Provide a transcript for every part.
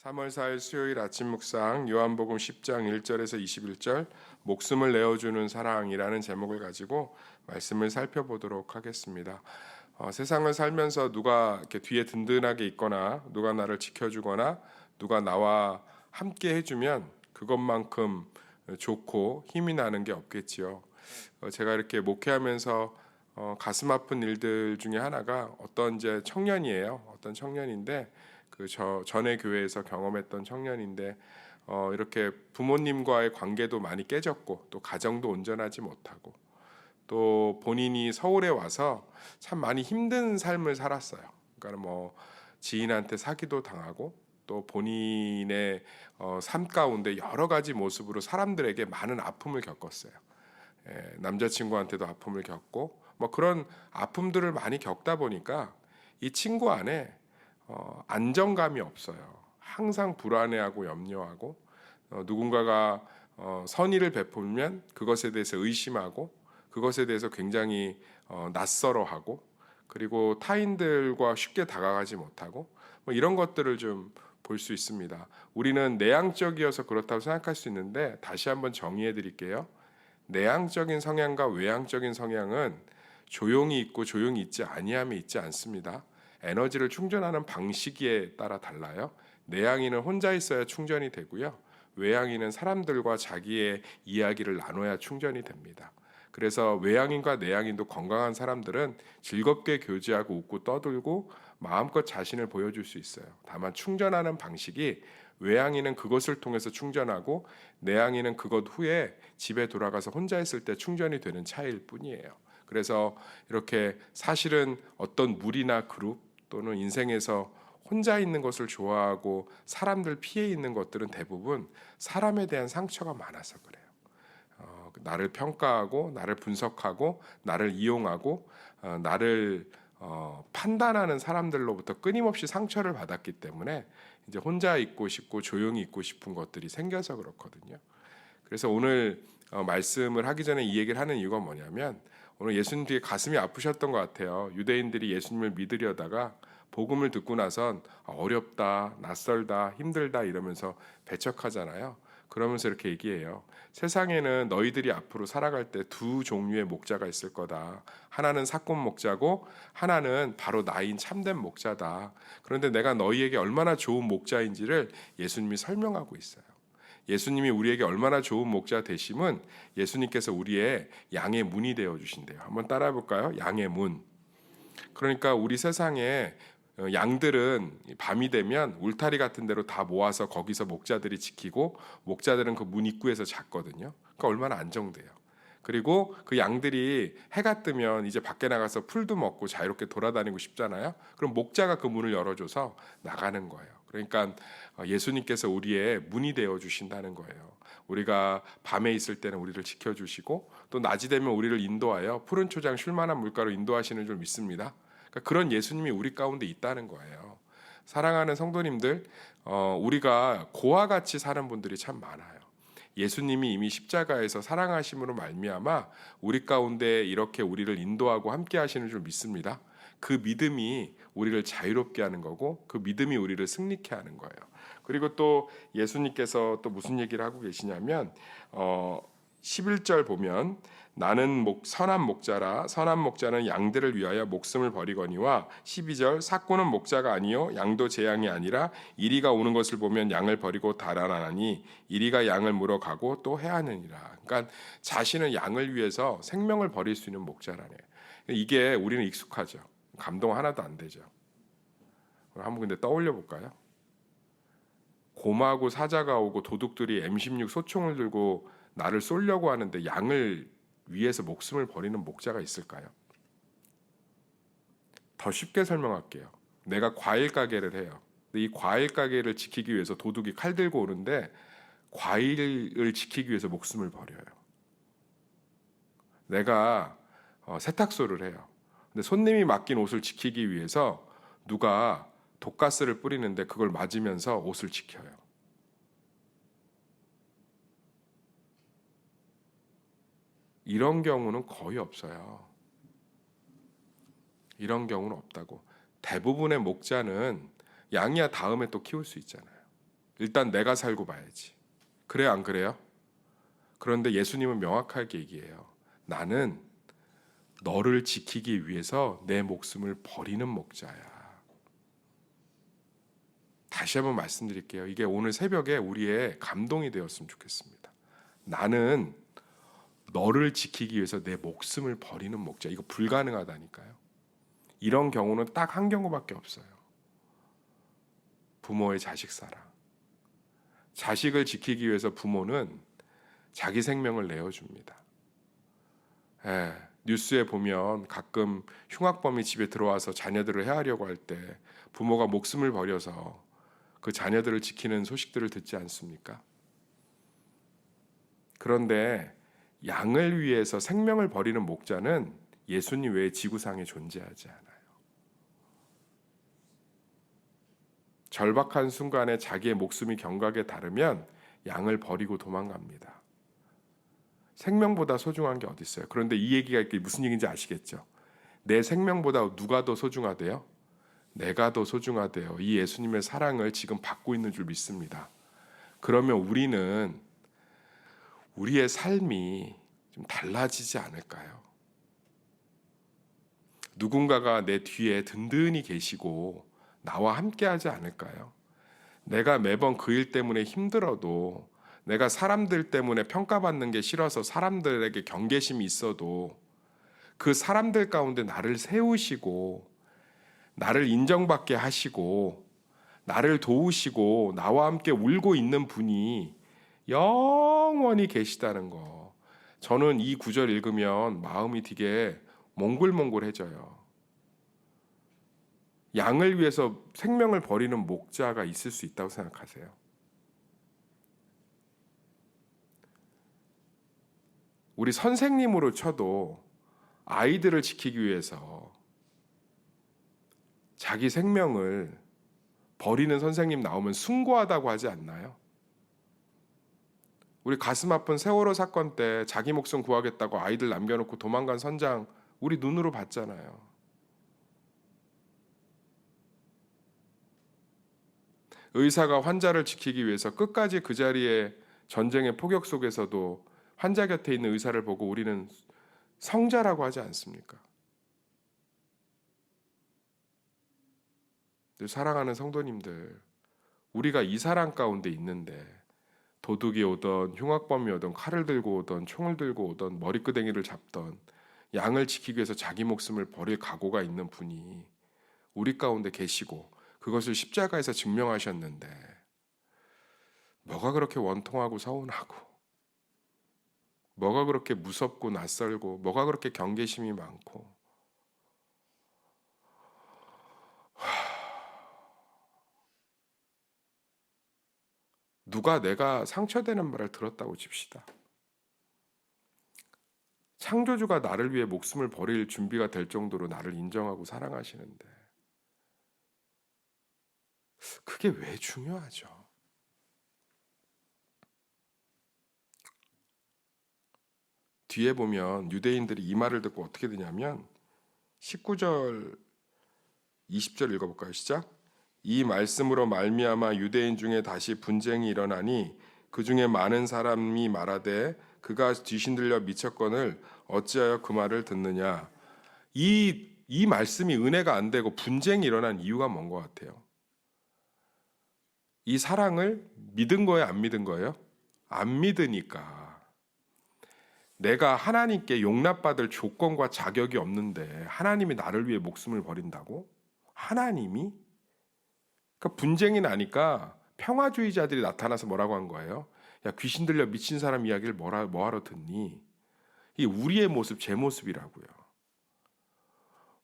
3월 4일 수요일 아침 묵상 요한복음 10장 1절에서 21절 목숨을 내어주는 사랑이라는 제목을 가지고 말씀을 살펴보도록 하겠습니다. 세상을 살면서 누가 이렇게 뒤에 든든하게 있거나 누가 나를 지켜주거나 누가 나와 함께 해주면 그것만큼 좋고 힘이 나는 게 없겠지요. 제가 이렇게 목회하면서 가슴 아픈 일들 중에 하나가 어떤 이제 청년이에요. 어떤 청년인데 전에 교회에서 경험했던 청년인데 이렇게 부모님과의 관계도 많이 깨졌고 또 가정도 온전하지 못하고 또 본인이 서울에 와서 참 많이 힘든 삶을 살았어요. 그러니까 뭐 지인한테 사기도 당하고 또 본인의 삶 가운데 여러 가지 모습으로 사람들에게 많은 아픔을 겪었어요. 남자친구한테도 아픔을 겪고 뭐 그런 아픔들을 많이 겪다 보니까 이 친구 안에 안정감이 없어요. 항상 불안해하고 염려하고 누군가가 선의를 베풀면 그것에 대해서 의심하고 그것에 대해서 굉장히 낯설어하고 그리고 타인들과 쉽게 다가가지 못하고 뭐 이런 것들을 좀 볼 수 있습니다. 우리는 내향적이어서 그렇다고 생각할 수 있는데 다시 한번 정의해 드릴게요. 내향적인 성향과 외향적인 성향은 조용히 있고 조용히 있지 아니함이 있지 않습니다. 에너지를 충전하는 방식에 따라 달라요. 내향인은 혼자 있어야 충전이 되고요. 외향인은 사람들과 자기의 이야기를 나눠야 충전이 됩니다. 그래서 외향인과 내향인도 건강한 사람들은 즐겁게 교제하고 웃고 떠들고 마음껏 자신을 보여줄 수 있어요. 다만 충전하는 방식이 외향인은 그것을 통해서 충전하고 내향인은 그것 후에 집에 돌아가서 혼자 있을 때 충전이 되는 차이일 뿐이에요. 그래서 이렇게 사실은 어떤 무리나 그룹 또는 인생에서 혼자 있는 것을 좋아하고 사람들 피해 있는 것들은 대부분 사람에 대한 상처가 많아서 그래요. 나를 평가하고 나를 분석하고 나를 이용하고 나를 판단하는 사람들로부터 끊임없이 상처를 받았기 때문에 이제 혼자 있고 싶고 조용히 있고 싶은 것들이 생겨서 그렇거든요. 그래서 오늘 말씀을 하기 전에 이 얘기를 하는 이유가 뭐냐면 오늘 예수님 뒤에 가슴이 아프셨던 것 같아요. 유대인들이 예수님을 믿으려다가 복음을 듣고 나선 어렵다, 낯설다, 힘들다 이러면서 배척하잖아요. 그러면서 이렇게 얘기해요. 세상에는 너희들이 앞으로 살아갈 때 두 종류의 목자가 있을 거다. 하나는 사귐 목자고 하나는 바로 나인 참된 목자다. 그런데 내가 너희에게 얼마나 좋은 목자인지를 예수님이 설명하고 있어요. 예수님이 우리에게 얼마나 좋은 목자 되심은 예수님께서 우리의 양의 문이 되어 주신대요. 한번 따라해 볼까요? 양의 문. 그러니까 우리 세상에 양들은 밤이 되면 울타리 같은 데로 다 모아서 거기서 목자들이 지키고 목자들은 그 문 입구에서 잤거든요. 그러니까 얼마나 안정돼요. 그리고 그 양들이 해가 뜨면 이제 밖에 나가서 풀도 먹고 자유롭게 돌아다니고 싶잖아요. 그럼 목자가 그 문을 열어줘서 나가는 거예요. 그러니까 예수님께서 우리의 문이 되어 주신다는 거예요. 우리가 밤에 있을 때는 우리를 지켜주시고 또 낮이 되면 우리를 인도하여 푸른 초장 쉴만한 물가로 인도하시는 줄 믿습니다. 그러니까 그런 예수님이 우리 가운데 있다는 거예요. 사랑하는 성도님들, 우리가 고와 같이 사는 분들이 참 많아요. 예수님이 이미 십자가에서 사랑하심으로 말미암아 우리 가운데 이렇게 우리를 인도하고 함께 하시는 줄 믿습니다. 그 믿음이 우리를 자유롭게 하는 거고 그 믿음이 우리를 승리케 하는 거예요. 그리고 또 예수님께서 또 무슨 얘기를 하고 계시냐면 11절 보면 나는 선한 목자라 선한 목자는 양들을 위하여 목숨을 버리거니와 12절 삭고는 목자가 아니요 양도 제 양이 아니라 이리가 오는 것을 보면 양을 버리고 달아나니 이리가 양을 물어가고 또 해하느니라. 그러니까 자신은 양을 위해서 생명을 버릴 수 있는 목자라네. 이게 우리는 익숙하죠. 감동 하나도 안 되죠. 한번 근데 떠올려 볼까요? 곰하고 사자가 오고 도둑들이 M16 소총을 들고 나를 쏘려고 하는데 양을 위해서 목숨을 버리는 목자가 있을까요? 더 쉽게 설명할게요. 내가 과일 가게를 해요. 근데 이 과일 가게를 지키기 위해서 도둑이 칼 들고 오는데 과일을 지키기 위해서 목숨을 버려요. 내가 세탁소를 해요. 근데 손님이 맡긴 옷을 지키기 위해서 누가 독가스를 뿌리는데 그걸 맞으면서 옷을 지켜요. 이런 경우는 거의 없어요. 이런 경우는 없다고. 대부분의 목자는 양이야 다음에 또 키울 수 있잖아요. 일단 내가 살고 봐야지. 그래요, 안 그래요? 그런데 예수님은 명확하게 얘기해요. 나는 너를 지키기 위해서 내 목숨을 버리는 목자야. 다시 한번 말씀드릴게요. 이게 오늘 새벽에 우리의 감동이 되었으면 좋겠습니다. 나는 너를 지키기 위해서 내 목숨을 버리는 목자. 이거 불가능하다니까요. 이런 경우는 딱 한 경우밖에 없어요. 부모의 자식 사랑. 자식을 지키기 위해서 부모는 자기 생명을 내어줍니다. 예, 뉴스에 보면 가끔 흉악범이 집에 들어와서 자녀들을 해하려고 할 때 부모가 목숨을 버려서 그 자녀들을 지키는 소식들을 듣지 않습니까? 그런데 양을 위해서 생명을 버리는 목자는 예수님 외에 지구상에 존재하지 않아요. 절박한 순간에 자기의 목숨이 경각에 다르면 양을 버리고 도망갑니다. 생명보다 소중한 게 어디 있어요? 그런데 이 얘기가 무슨 얘기인지 아시겠죠? 내 생명보다 누가 더 소중하대요? 내가 더 소중하대요. 이 예수님의 사랑을 지금 받고 있는 줄 믿습니다. 그러면 우리는 우리의 삶이 좀 달라지지 않을까요? 누군가가 내 뒤에 든든히 계시고 나와 함께 하지 않을까요? 내가 매번 그 일 때문에 힘들어도, 내가 사람들 때문에 평가받는 게 싫어서 사람들에게 경계심이 있어도 그 사람들 가운데 나를 세우시고 나를 인정받게 하시고 나를 도우시고 나와 함께 울고 있는 분이 영원히 계시다는 거. 저는 이 구절 읽으면 마음이 되게 몽글몽글해져요. 양을 위해서 생명을 버리는 목자가 있을 수 있다고 생각하세요? 우리 선생님으로 쳐도 아이들을 지키기 위해서 자기 생명을 버리는 선생님 나오면 숭고하다고 하지 않나요? 우리 가슴 아픈 세월호 사건 때 자기 목숨 구하겠다고 아이들 남겨놓고 도망간 선장 우리 눈으로 봤잖아요. 의사가 환자를 지키기 위해서 끝까지 그 자리에 전쟁의 폭격 속에서도 환자 곁에 있는 의사를 보고 우리는 성자라고 하지 않습니까? 사랑하는 성도님들, 우리가 이 사랑 가운데 있는데 도둑이 오던 흉악범이 오던 칼을 들고 오던 총을 들고 오던 머리끄댕이를 잡던 양을 지키기 위해서 자기 목숨을 버릴 각오가 있는 분이 우리 가운데 계시고 그것을 십자가에서 증명하셨는데 뭐가 그렇게 원통하고 서운하고 뭐가 그렇게 무섭고 낯설고 뭐가 그렇게 경계심이 많고 누가 내가 상처되는 말을 들었다고 칩시다. 창조주가 나를 위해 목숨을 버릴 준비가 될 정도로 나를 인정하고 사랑하시는데 그게 왜 중요하죠? 뒤에 보면 유대인들이 이 말을 듣고 어떻게 되냐면 19절 20절 읽어볼까요? 시작. 이 말씀으로 말미암아 유대인 중에 다시 분쟁이 일어나니 그 중에 많은 사람이 말하되 그가 귀신 들려 미쳤거늘 어찌하여 그 말을 듣느냐. 이 말씀이 은혜가 안 되고 분쟁이 일어난 이유가 뭔 것 같아요? 이 사랑을 믿은 거예요? 안 믿은 거예요? 안 믿으니까. 내가 하나님께 용납받을 조건과 자격이 없는데 하나님이 나를 위해 목숨을 버린다고? 하나님이? 그러니까 분쟁이 나니까 평화주의자들이 나타나서 뭐라고 한 거예요? 야, 귀신 들려 미친 사람 이야기를 뭐하러 듣니? 이 우리의 모습, 제 모습이라고요.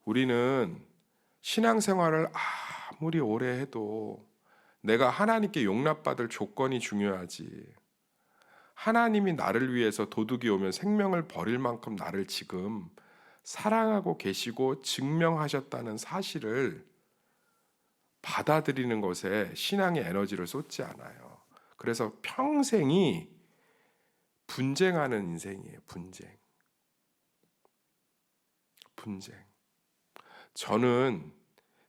우리는 신앙생활을 아무리 오래 해도 내가 하나님께 용납받을 조건이 중요하지. 하나님이 나를 위해서 도둑이 오면 생명을 버릴 만큼 나를 지금 사랑하고 계시고 증명하셨다는 사실을 받아들이는 것에 신앙의 에너지를 쏟지 않아요. 그래서 평생이 분쟁하는 인생이에요. 분쟁. 저는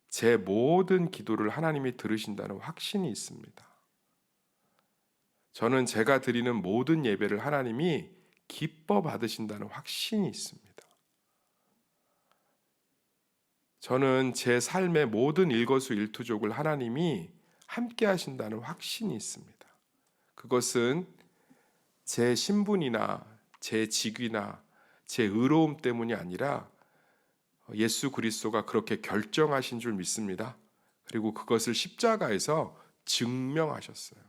제 모든 기도를 하나님이 들으신다는 확신이 있습니다. 저는 제가 드리는 모든 예배를 하나님이 기뻐 받으신다는 확신이 있습니다. 저는 제 삶의 모든 일거수일투족을 하나님이 함께 하신다는 확신이 있습니다. 그것은 제 신분이나 제 직위나 제 의로움 때문이 아니라 예수 그리스도가 그렇게 결정하신 줄 믿습니다. 그리고 그것을 십자가에서 증명하셨어요.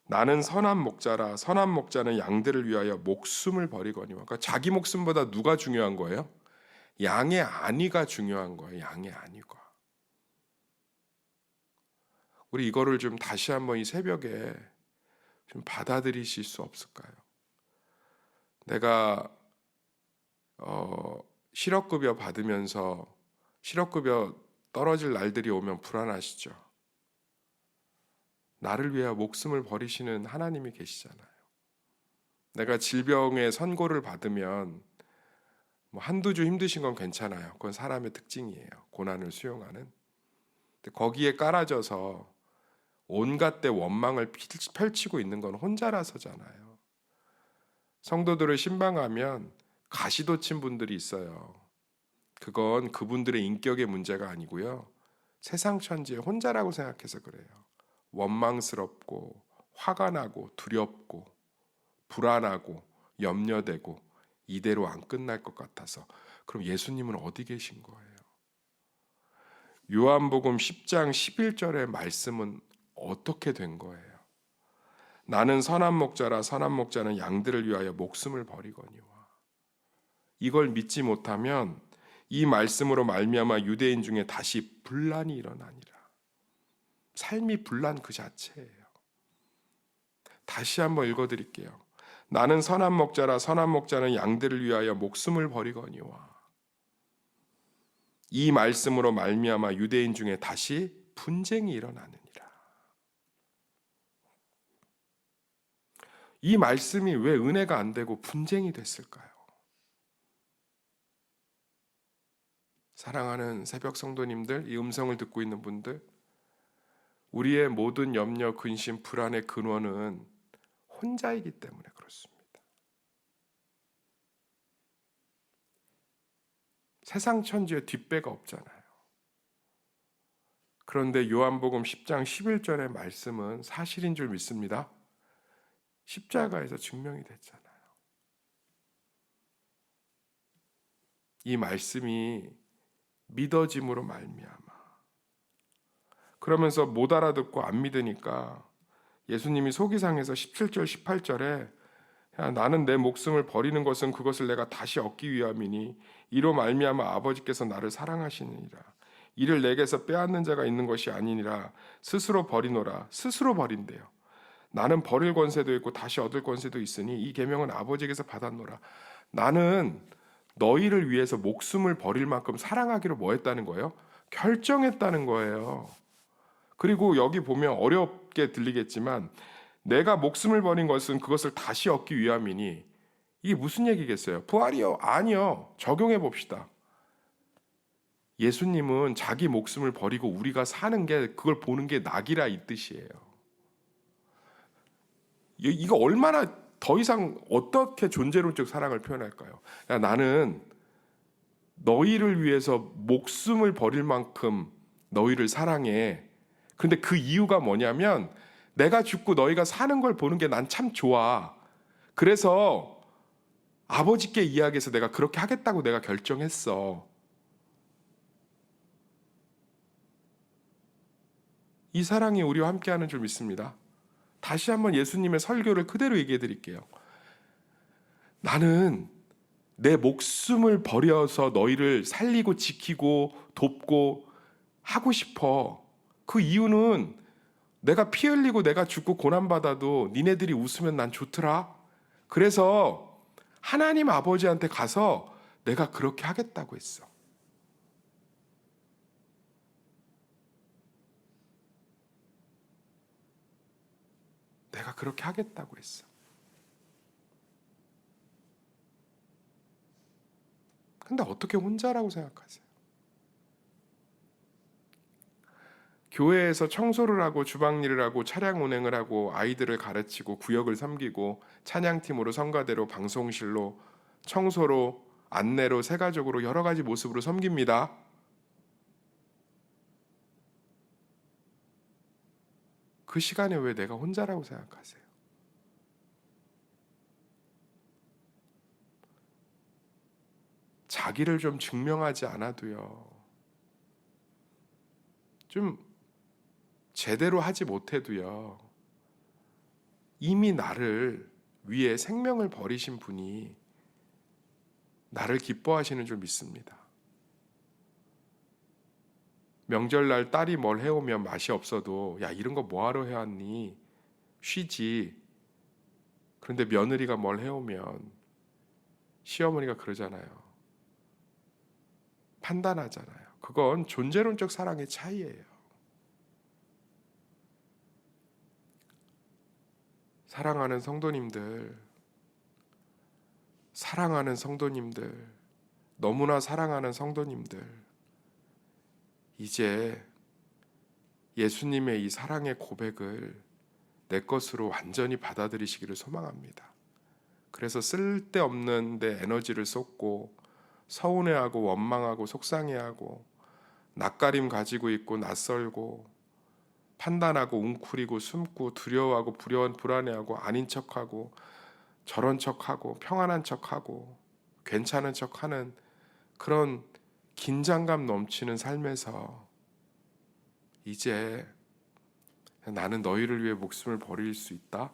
나는 선한 목자라 선한 목자는 양들을 위하여 목숨을 버리거니와. 그러니까 자기 목숨보다 누가 중요한 거예요? 양의 안위가 중요한 거예요. 양의 안위가. 우리 이거를 좀 다시 한번 이 새벽에 좀 받아들이실 수 없을까요? 내가 실업급여 받으면서 실업급여 떨어질 날들이 오면 불안하시죠? 나를 위해 목숨을 버리시는 하나님이 계시잖아요. 내가 질병의 선고를 받으면 뭐 한두 주 힘드신 건 괜찮아요. 그건 사람의 특징이에요. 고난을 수용하는. 근데 거기에 깔아져서 온갖 데 원망을 펼치고 있는 건 혼자라서잖아요. 성도들을 신방하면 가시돋친 분들이 있어요. 그건 그분들의 인격의 문제가 아니고요. 세상 천지에 혼자라고 생각해서 그래요. 원망스럽고 화가 나고 두렵고 불안하고 염려되고 이대로 안 끝날 것 같아서. 그럼 예수님은 어디 계신 거예요? 요한복음 10장 11절의 말씀은 어떻게 된 거예요? 나는 선한 목자라 선한 목자는 양들을 위하여 목숨을 버리거니와. 이걸 믿지 못하면 이 말씀으로 말미암아 유대인 중에 다시 분란이 일어나니라. 삶이 분란 그 자체예요. 다시 한번 읽어드릴게요. 나는 선한 목자라 선한 목자는 양들을 위하여 목숨을 버리거니와. 이 말씀으로 말미암아 유대인 중에 다시 분쟁이 일어나느니라. 이 말씀이 왜 은혜가 안 되고 분쟁이 됐을까요? 사랑하는 새벽 성도님들, 이 음성을 듣고 있는 분들, 우리의 모든 염려, 근심, 불안의 근원은 혼자이기 때문에 그렇습니다. 세상 천지에 뒷배가 없잖아요. 그런데 요한복음 10장 11절의 말씀은 사실인 줄 믿습니다. 십자가에서 증명이 됐잖아요. 이 말씀이 믿어짐으로 말미암아. 그러면서 못 알아듣고 안 믿으니까 예수님이 속이상에서 17절 18절에 야, 나는 내 목숨을 버리는 것은 그것을 내가 다시 얻기 위함이니 이로 말미암아 아버지께서 나를 사랑하시느니라. 이를 내게서 빼앗는 자가 있는 것이 아니니라. 스스로 버리노라. 스스로 버린대요. 나는 버릴 권세도 있고 다시 얻을 권세도 있으니 이 계명은 아버지께서 받았노라. 나는 너희를 위해서 목숨을 버릴 만큼 사랑하기로 뭐 했다는 거예요? 결정했다는 거예요. 그리고 여기 보면 어렵게 들리겠지만 내가 목숨을 버린 것은 그것을 다시 얻기 위함이니 이게 무슨 얘기겠어요? 부활이요? 아니요. 적용해 봅시다. 예수님은 자기 목숨을 버리고 우리가 사는 게 그걸 보는 게 낙이라 이 뜻이에요. 이거 얼마나 더 이상 어떻게 존재론적 사랑을 표현할까요? 야, 나는 너희를 위해서 목숨을 버릴 만큼 너희를 사랑해. 근데 그 이유가 뭐냐면 내가 죽고 너희가 사는 걸 보는 게 난 참 좋아. 그래서 아버지께 이야기해서 내가 그렇게 하겠다고 내가 결정했어. 이 사랑이 우리와 함께하는 줄 믿습니다. 다시 한번 예수님의 설교를 그대로 얘기해 드릴게요. 나는 내 목숨을 버려서 너희를 살리고 지키고 돕고 하고 싶어. 그 이유는 내가 피 흘리고 내가 죽고 고난받아도 니네들이 웃으면 난 좋더라. 그래서 하나님 아버지한테 가서 내가 그렇게 하겠다고 했어. 내가 그렇게 하겠다고 했어. 근데 어떻게 혼자라고 생각하세요? 교회에서 청소를 하고 주방일을 하고 차량 운행을 하고 아이들을 가르치고 구역을 섬기고 찬양팀으로 성가대로 방송실로 청소로 안내로 세가족으로 여러 가지 모습으로 섬깁니다. 그 시간에 왜 내가 혼자라고 생각하세요? 자기를 좀 증명하지 않아도요. 좀 제대로 하지 못해도요. 이미 나를 위해 생명을 버리신 분이 나를 기뻐하시는 줄 믿습니다. 명절날 딸이 뭘 해오면 맛이 없어도 야 이런 거 뭐하러 해왔니? 쉬지. 그런데 며느리가 뭘 해오면 시어머니가 그러잖아요. 판단하잖아요. 그건 존재론적 사랑의 차이예요. 사랑하는 성도님들, 너무나 사랑하는 성도님들, 이제 예수님의 이 사랑의 고백을 내 것으로 완전히 받아들이시기를 소망합니다. 그래서 쓸데없는 데 에너지를 쏟고 서운해하고 원망하고 속상해하고 낯가림 가지고 있고 낯설고 판단하고 웅크리고 숨고 두려워하고 불안해하고 아닌 척하고 저런 척하고 평안한 척하고 괜찮은 척하는 그런 긴장감 넘치는 삶에서 이제 나는 너희를 위해 목숨을 버릴 수 있다?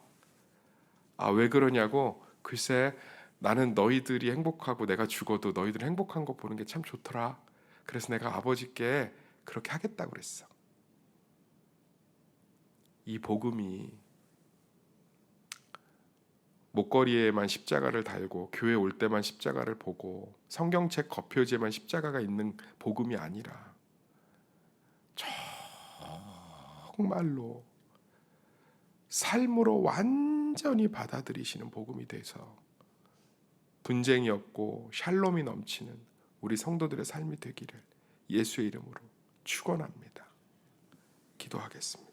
아, 왜 그러냐고? 글쎄, 나는 너희들이 행복하고 내가 죽어도 너희들 행복한 거 보는 게 참 좋더라. 그래서 내가 아버지께 그렇게 하겠다고 그랬어. 이 복음이 목걸이에만 십자가를 달고 교회 올 때만 십자가를 보고 성경책 겉표지에만 십자가가 있는 복음이 아니라 정말로 삶으로 완전히 받아들이시는 복음이 돼서 분쟁이 없고 샬롬이 넘치는 우리 성도들의 삶이 되기를 예수의 이름으로 축원합니다. 기도하겠습니다.